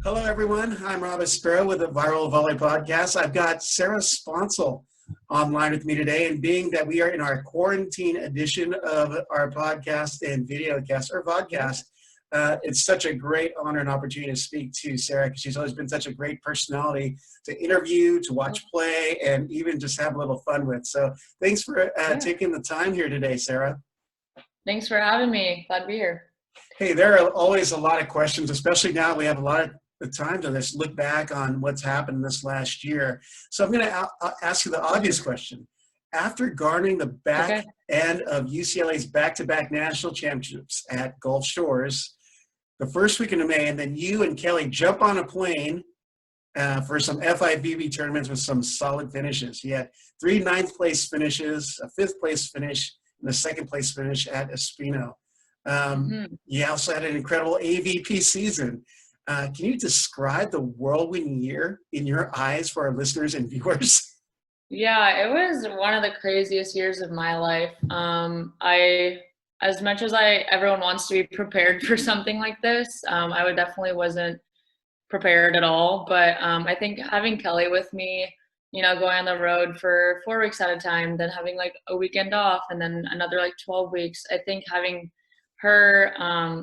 Hello, everyone. I'm Rob Espero with the Viral Volley podcast. I've got Sarah Sponcil online with me today, and being that we are in our quarantine edition of our podcast and videocast or vodcast, it's such a great honor and opportunity to speak to Sarah because she's always been such a great personality to interview, to watch play, and even just have a little fun with. So thanks for taking the time here today, Sarah. Thanks for having me. Glad to be here. Hey, there are always a lot of questions, especially now we have a lot of the time to just look back on what's happened this last year. So I'm going to ask you the obvious question. After garnering the back end of UCLA's back-to-back national championships at Gulf Shores, the first weekend of May, and then you and Kelly jump on a plane for some FIVB tournaments with some solid finishes. You had 3 ninth-place finishes, a 5th-place finish, and a 2nd-place finish at Espero. You also had an incredible AVP season. Can you describe the whirlwind year in your eyes for our listeners and viewers? Yeah, it was one of the craziest years of my life. As much as everyone wants to be prepared for something like this, I definitely wasn't prepared at all. But I think having Kelly with me, going on the road for 4 weeks at a time, then having like a weekend off and then another like 12 weeks, I think having her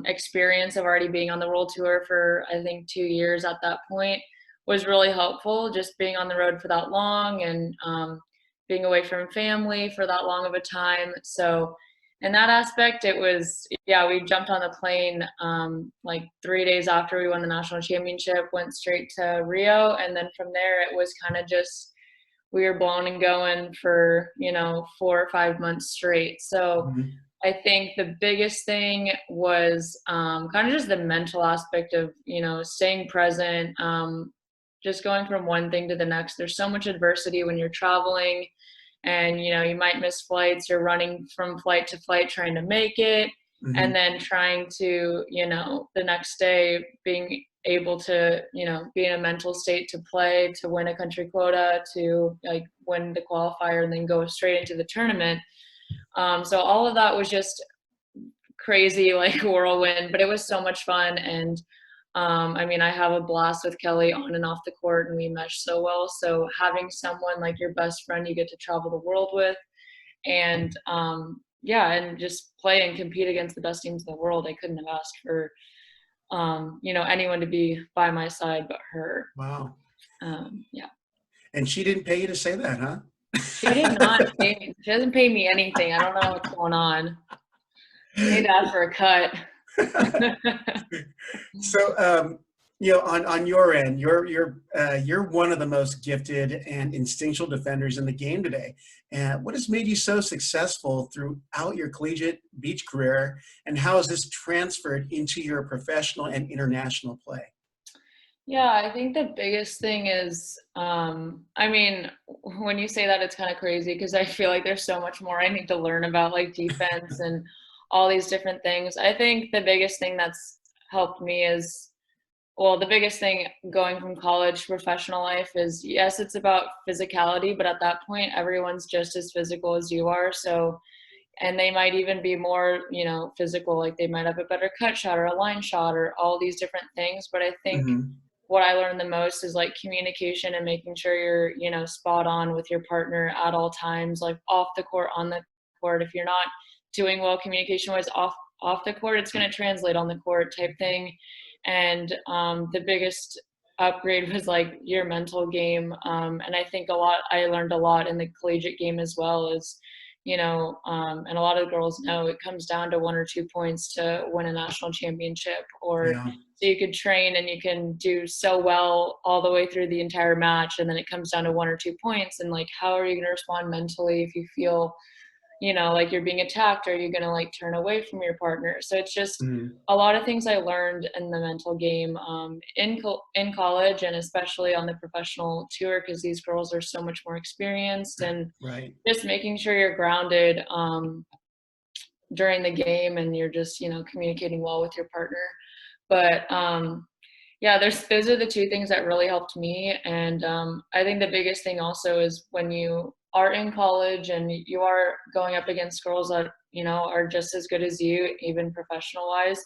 experience of already being on the world tour for, I think, 2 years at that point was really helpful, just being on the road for that long and being away from family for that long of a time. So in that aspect, it was, we jumped on the plane like 3 days after we won the national championship, went straight to Rio. And then from there, it was kind of just, we were blown and going for, 4 or 5 months straight. So I think the biggest thing was kind of just the mental aspect of, staying present, just going from one thing to the next. There's so much adversity when you're traveling and, you might miss flights. You're running from flight to flight trying to make it. And then trying to, the next day being able to, be in a mental state to play, to win a country quota, to like win the qualifier and then go straight into the tournament. So all of that was just crazy, like whirlwind, but it was so much fun. And I have a blast with Kelly on and off the court, and we mesh so well. So having someone like your best friend you get to travel the world with, and and just play and compete against the best teams in the world, I couldn't have asked for anyone to be by my side but her. Wow. Yeah. And she didn't pay you to say that, huh? She did not pay me. She doesn't pay me anything. I don't know what's going on. I need to ask for a cut. So, on your end, you're one of the most gifted and instinctual defenders in the game today. And what has made you so successful throughout your collegiate beach career, and how has this transferred into your professional and international play? Yeah, I think the biggest thing is, when you say that, it's kind of crazy because I feel like there's so much more I need to learn about, like defense and all these different things. I think the biggest thing that's helped me is, the biggest thing going from college to professional life is, yes, it's about physicality, but at that point, everyone's just as physical as you are. So, and they might even be more, physical, like they might have a better cut shot or a line shot or all these different things. But I think what I learned the most is like communication and making sure you're, spot on with your partner at all times, like off the court, on the court. If you're not doing well communication wise off the court, it's going to translate on the court type thing. And the biggest upgrade was like your mental game. And I think I learned a lot in the collegiate game as well as, and a lot of girls know it comes down to 1 or 2 points to win a national championship, or so you could train and you can do so well all the way through the entire match. And then it comes down to 1 or 2 points. And like, how are you going to respond mentally if you feel, like you're being attacked? Or are you going to like turn away from your partner? So it's just a lot of things I learned in the mental game in college, and especially on the professional tour, because these girls are so much more experienced, and just making sure you're grounded during the game and you're just, communicating well with your partner. But those are the 2 things that really helped me. And I think the biggest thing also is when you are in college and you are going up against girls that, are just as good as you, even professional wise,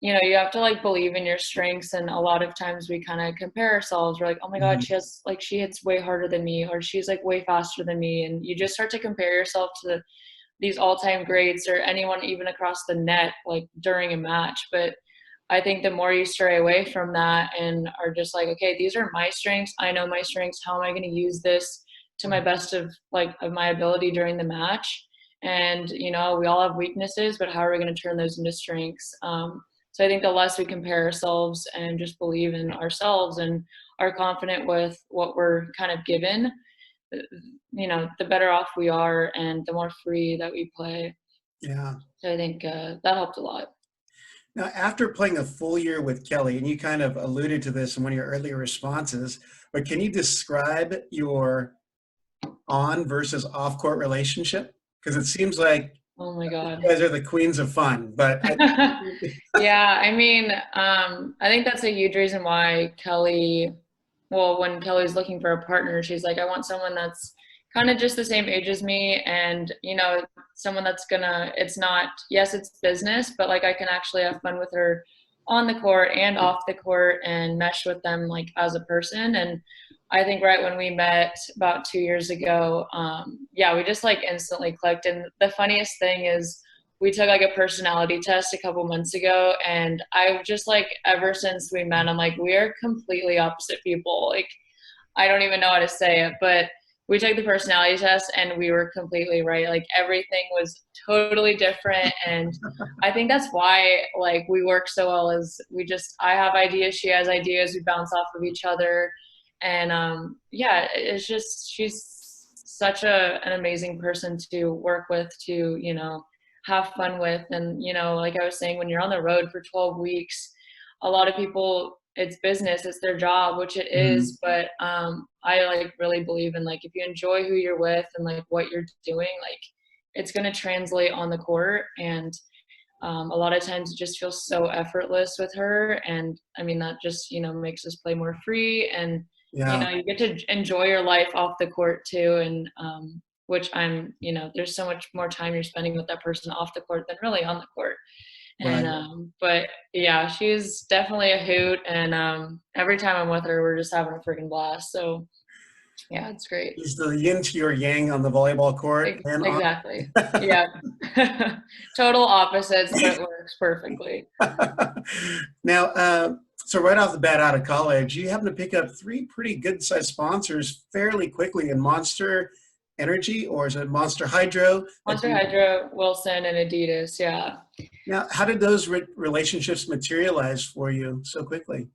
you know, you have to like believe in your strengths. And a lot of times we kind of compare ourselves. We're like, oh my God, Mhm. she has like, she hits way harder than me, or she's like way faster than me. And you just start to compare yourself to these all-time greats or anyone even across the net, like during a match. But I think the more you stray away from that and are just like, okay, these are my strengths. I know my strengths. How am I going to use this to my best of my ability during the match? And, you know, we all have weaknesses, but how are we going to turn those into strengths? So I think the less we compare ourselves and just believe in ourselves and are confident with what we're kind of given, you know, the better off we are and the more free that we play. Yeah. So I think that helped a lot. Now, after playing a full year with Kelly, and you kind of alluded to this in one of your earlier responses, but can you describe your on versus off court relationship? Because it seems like Oh my God. you guys are the queens of fun, but Yeah, I mean, I think that's a huge reason why Kelly, well, when Kelly's looking for a partner, she's like, I want someone that's kind of just the same age as me, and, you know, someone that's gonna, it's not, yes, it's business, but like I can actually have fun with her on the court and off the court and mesh with them like as a person. And I think right when we met about 2 years ago, yeah, we just like instantly clicked. And the funniest thing is, we took like a personality test a couple months ago, and I've just like ever since we met, I'm like, we are completely opposite people. Like, I don't even know how to say it, but we took the personality test and we were completely right. Like, everything was totally different. And I think that's why like we work so well, is we just, I have ideas, she has ideas, we bounce off of each other. And yeah, it's just, she's such an amazing person to work with, to, you know, have fun with. And, you know, like I was saying, when you're on the road for 12 weeks, a lot of people, it's business, it's their job, which it Mhm. is. But I like really believe in, like, if you enjoy who you're with and like what you're doing, like it's going to translate on the court. And a lot of times it just feels so effortless with her. And I mean, that just, you know, makes us play more free. And, you Yeah, know, you get to enjoy your life off the court too. And which I'm, you know, there's so much more time you're spending with that person off the court than really on the court. And right. but yeah, she's definitely a hoot. And every time I'm with her, we're just having a freaking blast. So yeah, it's great. Is the yin to your yang on the volleyball court and on. Exactly. Yeah. Total opposites, but it works perfectly. Now, so right off the bat out of college, you happen to pick up three pretty good sized sponsors fairly quickly in Monster Energy, or is it Monster Hydro? That Monster you, Hydro, Wilson, and Adidas. Yeah. now, how did those relationships materialize for you so quickly?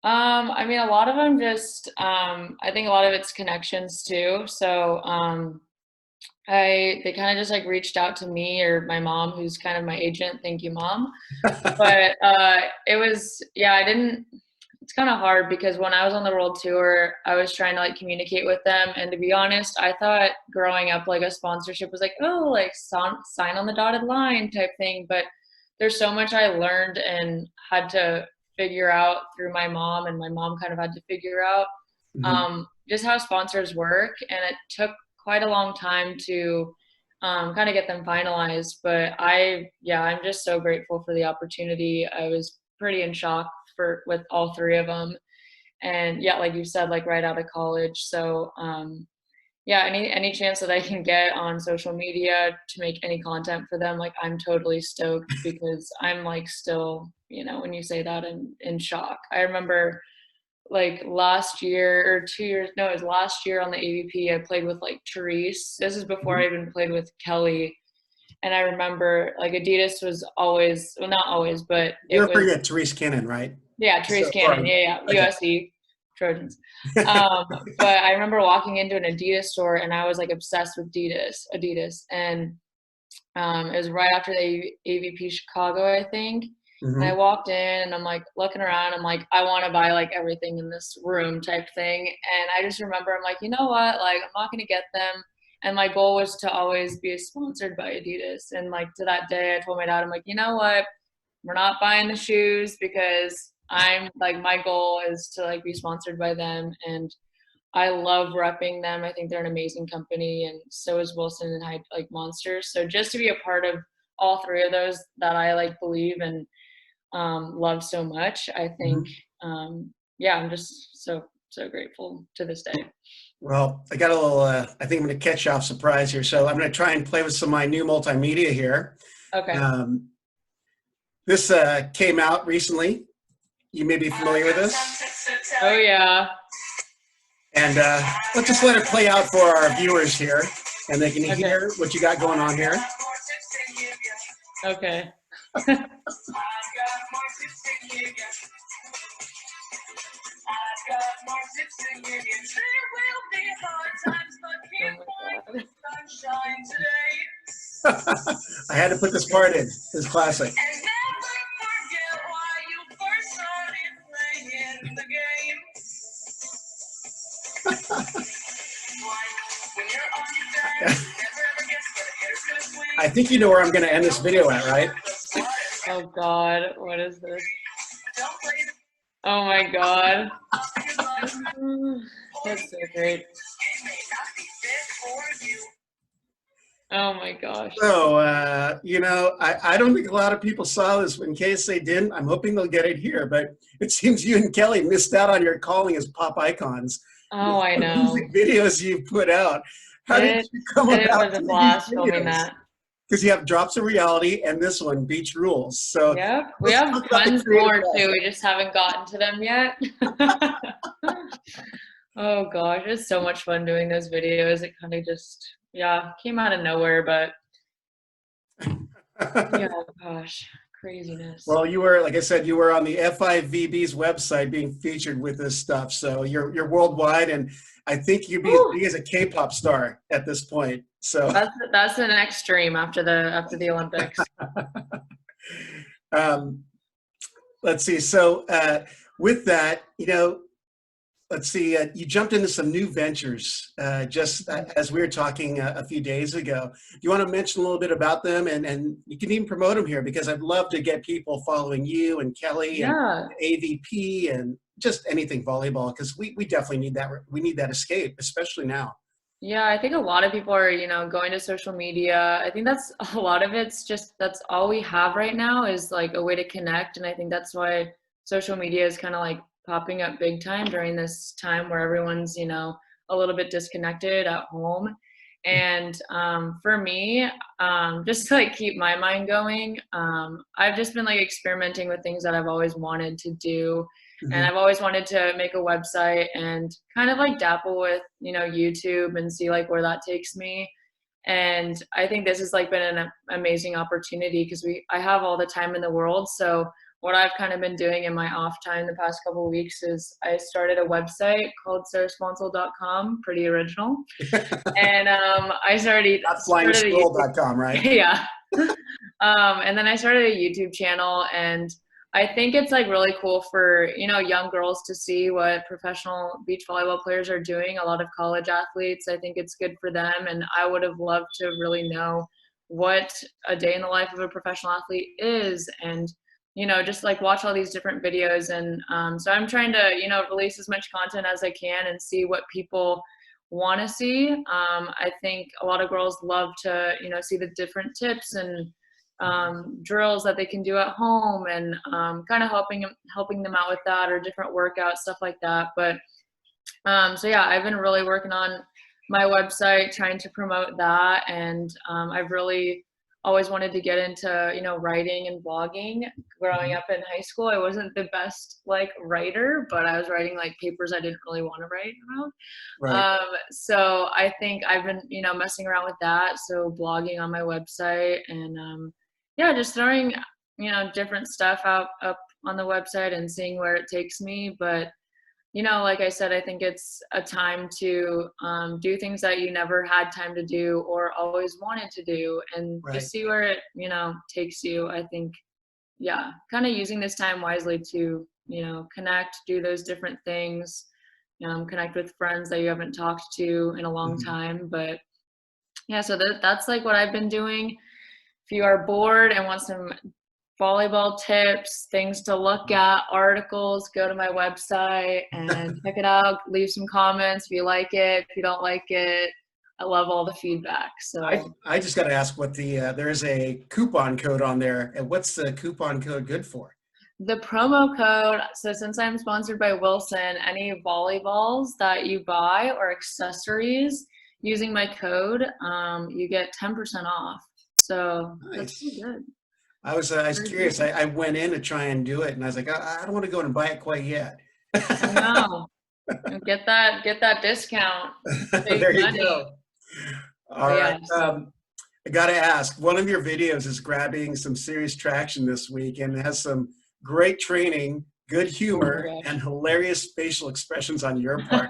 I mean, a lot of them just, I think a lot of it's connections too. So, they kind of just like reached out to me or my mom, who's kind of my agent. Thank you, mom. But it was, yeah, I didn't, it's kind of hard because when I was on the world tour, I was trying to like communicate with them. And to be honest, I thought growing up, like a sponsorship was like, oh, like sign on the dotted line type thing. But there's so much I learned and had to figure out through my mom, and my mom kind of had to figure out Mhm. just how sponsors work. And it took quite a long time to kind of get them finalized. But yeah, I'm just so grateful for the opportunity. I was pretty in shock with all three of them. And yeah, like you said, like right out of college. So yeah, any chance that I can get on social media to make any content for them, like I'm totally stoked, because I'm like still, you know, when you say that, I'm in shock. I remember like last year or 2 years, no, it was last year on the AVP, I played with like Therese. This is before Mhm. I even played with Kelly. And I remember like Adidas was always, well, not always, but You're it referring was, to Therese Cannon, right? yeah, So, Therese Cannon. sorry. Yeah, yeah, Okay. USC Trojans. Um, but I remember walking into an Adidas store and I was like obsessed with Adidas. And it was right after the AVP Chicago, I think. And I Mhm. walked in and I'm like looking around. I'm like, I want to buy like everything in this room type thing. And I just remember I'm like, you know what? Like, I'm not going to get them. And my goal was to always be sponsored by Adidas. And like to that day, I told my dad, I'm like, you know what? We're not buying the shoes, because I'm like, my goal is to like be sponsored by them. And I love repping them. I think they're an amazing company, and so is Wilson and Hyde, like Monsters. So just to be a part of all three of those that I like believe and love so much. I think, yeah, I'm just so grateful to this day. Well, I got a little, I think I'm going to catch you off surprise here. So I'm going to try and play with some of my new multimedia here. Okay. This came out recently. You may be familiar with this. Oh, yeah. And let's just let it play out for our viewers here, and they can hear what you got going on here. Okay. I had to put this part in. It's classic. I think you know where I'm going to end this video at, right? Oh God, what is this? Oh my God. That's so great. Oh my gosh. So, you know, I don't think a lot of people saw this. In case they didn't, I'm hoping they'll get it here. But it seems you and Kelly missed out on your calling as pop icons. Oh, I know. Music videos you put out. How did you come about? It was a blast filming that. Because you have Drops of Reality and this one, Beach Rules. So yep, we have tons more too. We just haven't gotten to them yet. Oh gosh, it's so much fun doing those videos. It kind of just, yeah, came out of nowhere, but yeah, gosh, craziness. Well, you were, like I said, you were on the FIVB's website being featured with this stuff. So you're worldwide, and I think you'd be as big as a K-pop star at this point. So that's the next dream after the Olympics. Let's see. So with that, you know, let's see. You jumped into some new ventures just as we were talking a few days ago. Do you want to mention a little bit about them, and you can even promote them here, because I'd love to get people following you and Kelly and AVP and just anything volleyball, because we definitely need that. We need that escape, especially now. Yeah, I think a lot of people are, you know, going to social media. I think that's a lot of it's just, that's all we have right now is like a way to connect. And I think that's why social media is kind of like popping up big time during this time where everyone's, you know, a little bit disconnected at home. And for me, just to like keep my mind going, I've just been like experimenting with things that I've always wanted to do. And I've always wanted to make a website and kind of like dabble with, you know, YouTube and see like where that takes me. And I think this has like been an amazing opportunity because I have all the time in the world. So what I've kind of been doing in my off time the past couple of weeks is I started a website called Sponcil.com, pretty original. And I started FlyingScroll.com, right? Yeah. And then I started a YouTube channel, and I think it's like really cool for, you know, young girls to see what professional beach volleyball players are doing. A lot of college athletes, I think it's good for them. And I would have loved to really know what a day in the life of a professional athlete is, and, you know, just like watch all these different videos. And so I'm trying to, you know, release as much content as I can and see what people want to see. I think a lot of girls love to, you know, see the different tips and drills that they can do at home, and kind of helping them out with that, or different workouts, stuff like that. But so yeah, I've been really working on my website, trying to promote that. And I've really always wanted to get into, you know, writing and blogging. Growing up in high school, I wasn't the best like writer, but I was writing like papers I didn't really want to write about. Right. So I think I've been, you know, messing around with that. So blogging on my website, and yeah, just throwing, you know, different stuff up on the website and seeing where it takes me. But, you know, like I said, I think it's a time to do things that you never had time to do or always wanted to do, and just see where it, you know, takes you. I think, yeah, kind of using this time wisely to, you know, connect, do those different things, connect with friends that you haven't talked to in a long time. But yeah, so that's like what I've been doing. If you are bored and want some volleyball tips, things to look at, articles, go to my website and check it out. Leave some comments if you like it. If you don't like it, I love all the feedback. So I just got to ask what the there is a coupon code on there, and what's the coupon code good for? The promo code, so since I'm sponsored by Wilson, any volleyballs that you buy or accessories using my code, you get 10% off. So that's pretty Nice. good. I was curious. I went in to try and do it, and I was like, I don't want to go and buy it quite yet. I know. Get that discount. Save There you money. go. All But right. yeah, so. I got to ask, one of your videos is grabbing some serious traction this week and has some great training, good humor, Oh and hilarious facial expressions on your part.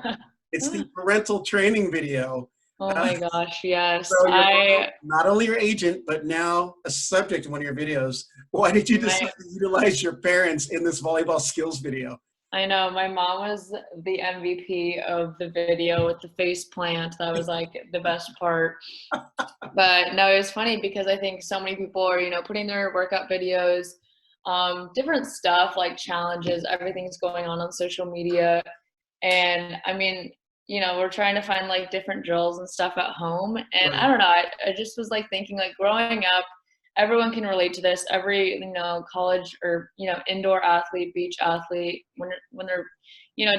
It's the parental training video. Oh my gosh, yes. So you're not only your agent, but now a subject in one of your videos. Why did you decide to utilize your parents in this volleyball skills video? I know, my mom was the MVP of the video with the face plant. That was like the best part. But no, it was funny because I think so many people are, putting their workout videos, different stuff like challenges, everything's going on social media. And I mean, we're trying to find like different drills and stuff at home. And I don't know, I just was like thinking like growing up, everyone can relate to this. Every, college or, indoor athlete, beach athlete, when they're,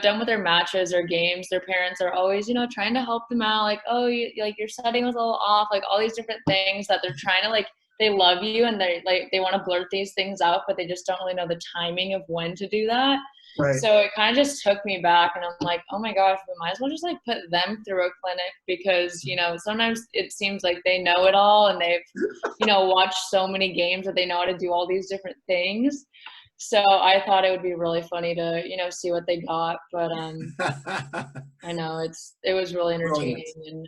done with their matches or games, their parents are always, trying to help them out. Like, oh, your setting was a little off, like all these different things that they're trying to like, they love you and they want to blurt these things out, but they just don't really know the timing of when to do that. Right. So it kind of just took me back, and I'm like, oh my gosh, we might as well just like put them through a clinic because, sometimes it seems like they know it all and they've, watched so many games that they know how to do all these different things. So I thought it would be really funny to, see what they got. But I know it was really entertaining. And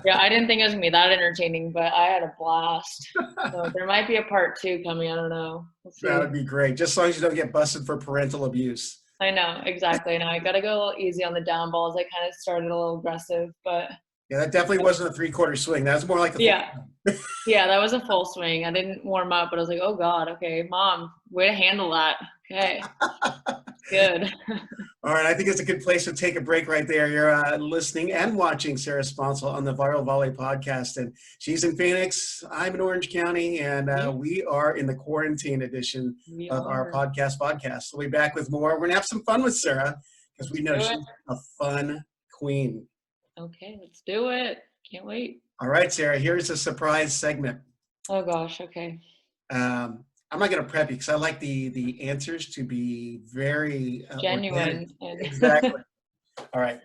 yeah, I didn't think it was gonna be that entertaining, but I had a blast. So there might be a part 2 coming. I don't know. We'll see. That would be great. Just as long as you don't get busted for parental abuse. I know, exactly. Now I got to go a little easy on the down balls. I kind of started a little aggressive, but yeah, that definitely wasn't a 3/4 swing. That was more like a yeah, that was a full swing. I didn't warm up, but I was like, oh God, okay, mom, way to handle that. Okay, good. All right, I think it's a good place to take a break right there. You're listening and watching Sarah Sponcil on the Viral Volley podcast, and she's in Phoenix. I'm in Orange County, and we are in the quarantine edition of our podcast. So we'll be back with more. We're going to have some fun with Sarah because we know she's a fun queen. Okay, let's do it. Can't wait. All right, Sarah, here's a surprise segment. Oh gosh, okay. I'm not going to prep you because I like the answers to be very genuine. Exactly. All right.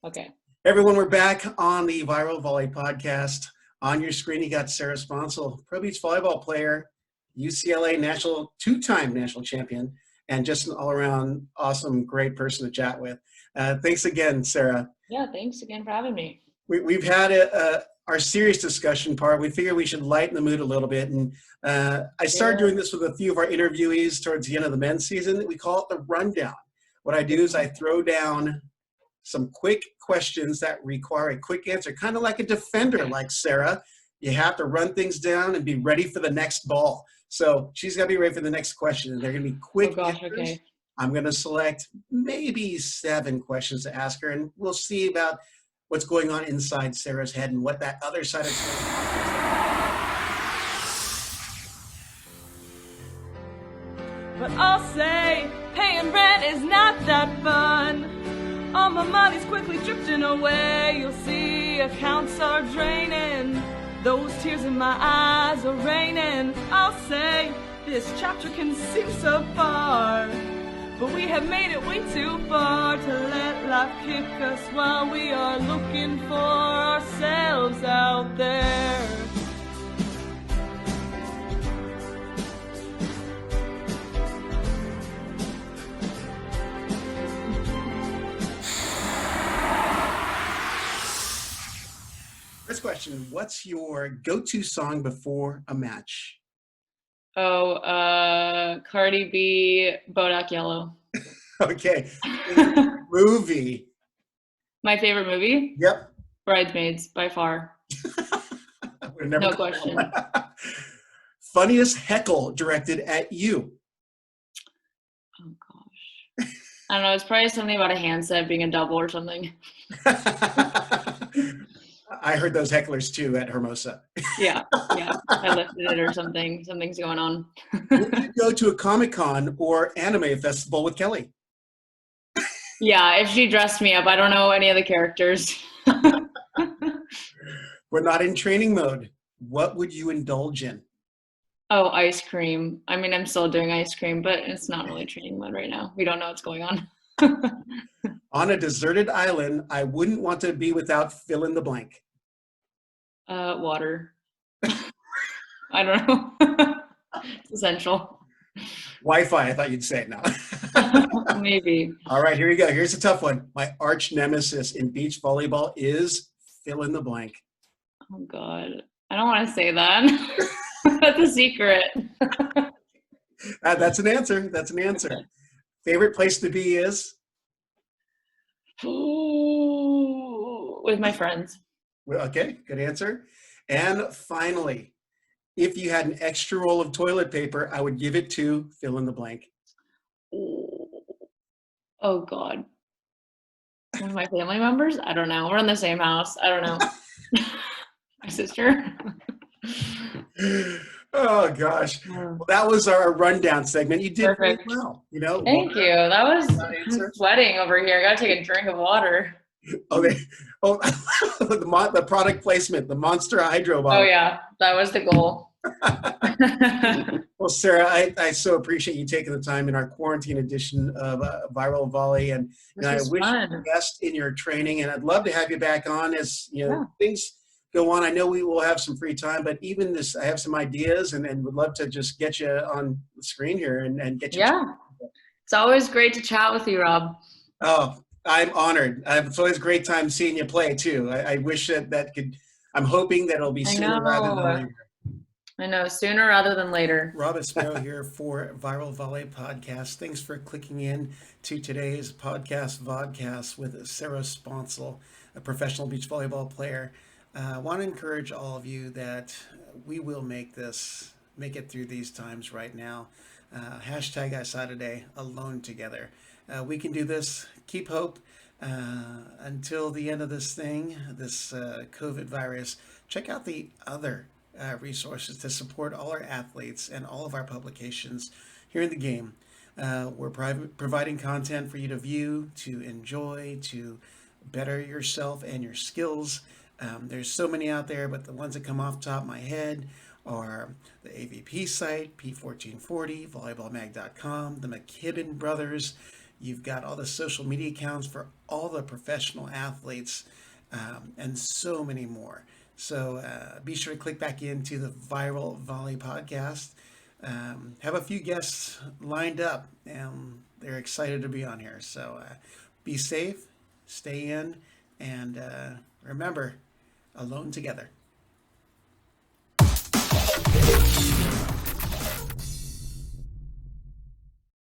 Okay. Everyone, we're back on the Viral Volley podcast. On your screen, you got Sarah Sponcil, pro beach volleyball player, UCLA two-time national champion, and just an all-around awesome, great person to chat with. Thanks again, Sarah. Yeah, thanks again for having me. We've had our serious discussion part. We figured we should lighten the mood a little bit. And I started doing this with a few of our interviewees towards the end of the men's season. We call it the rundown. What I do is I throw down some quick questions that require a quick answer, kind of like a defender like Sarah. You have to run things down and be ready for the next ball. So she's got to be ready for the next question. And they're going to be quick answers. Okay. I'm going to select maybe 7 questions to ask her, and we'll see about what's going on inside Sarah's head and what that other side of But I'll say paying rent is not that fun. All my money's quickly drifting away. You'll see accounts are draining. Those tears in my eyes are raining. I'll say this chapter can seem so far, but we have made it way too far to let life kick us while we are looking for ourselves out there. First question, what's your go-to song before a match? Oh, Cardi B, Bodak Yellow. Okay. Movie. My favorite movie? Yep. Bridesmaids, by far. No question. Funniest heckle directed at you? Oh, gosh. I don't know. It's probably something about a handset being a double or something. I heard those hecklers too at Hermosa. Yeah, I lifted it or something. Something's going on. Would you go to a Comic-Con or anime festival with Kelly? Yeah, if she dressed me up, I don't know any of the characters. We're not in training mode. What would you indulge in? Oh, ice cream. I mean, I'm still doing ice cream, but it's not really training mode right now. We don't know what's going on. On a deserted island, I wouldn't want to be without fill in the blank. Water. I don't know. It's essential. Wi-Fi, I thought you'd say no. Maybe. All right, here you go. Here's a tough one. My arch nemesis in beach volleyball is fill in the blank. Oh God, I don't want to say that. That's a secret. That's an answer. That's an answer. Favorite place to be is? Ooh, with my friends. Well, okay, good answer. And finally, if you had an extra roll of toilet paper, I would give it to fill in the blank. Ooh. Oh God. One of my family members? I don't know. We're in the same house. I don't know. My sister. Oh gosh. Well, that was our rundown segment. You did really Perfect. well. You know. Thank you. That was I'm sweating over here. I gotta take a drink of water. Okay. Oh, the product placement, the Monster Hydro bottle. Oh yeah, that was the goal. Well, Sarah, I so appreciate you taking the time in our quarantine edition of Viral Volley, and I wish you the best in your training. And I'd love to have you back on as things go on. I know we will have some free time, but even this, I have some ideas, and would love to just get you on the screen here and get you. Yeah, it's always great to chat with you, Rob. Oh, I'm honored. It's always a great time seeing you play too. I wish that could. I'm hoping that it'll be sooner rather than later. I know, sooner rather than later. Rob Espero here for Viral Volley Podcast. Thanks for clicking in to today's vodcast with Sarah Sponcil, a professional beach volleyball player. I want to encourage all of you that we will make it through these times right now. Hashtag I saw today, alone together. We can do this. Keep hope until the end of this thing, this COVID virus. Check out the other resources to support all our athletes and all of our publications here in the game. We're providing content for you to view, to enjoy, to better yourself and your skills. There's so many out there, but the ones that come off the top of my head are the AVP site, P1440, volleyballmag.com, the McKibben brothers. You've got all the social media accounts for all the professional athletes, and so many more. So be sure to click back into the Viral Volley Podcast. Have a few guests lined up, and they're excited to be on here. So be safe, stay in, and remember, alone together.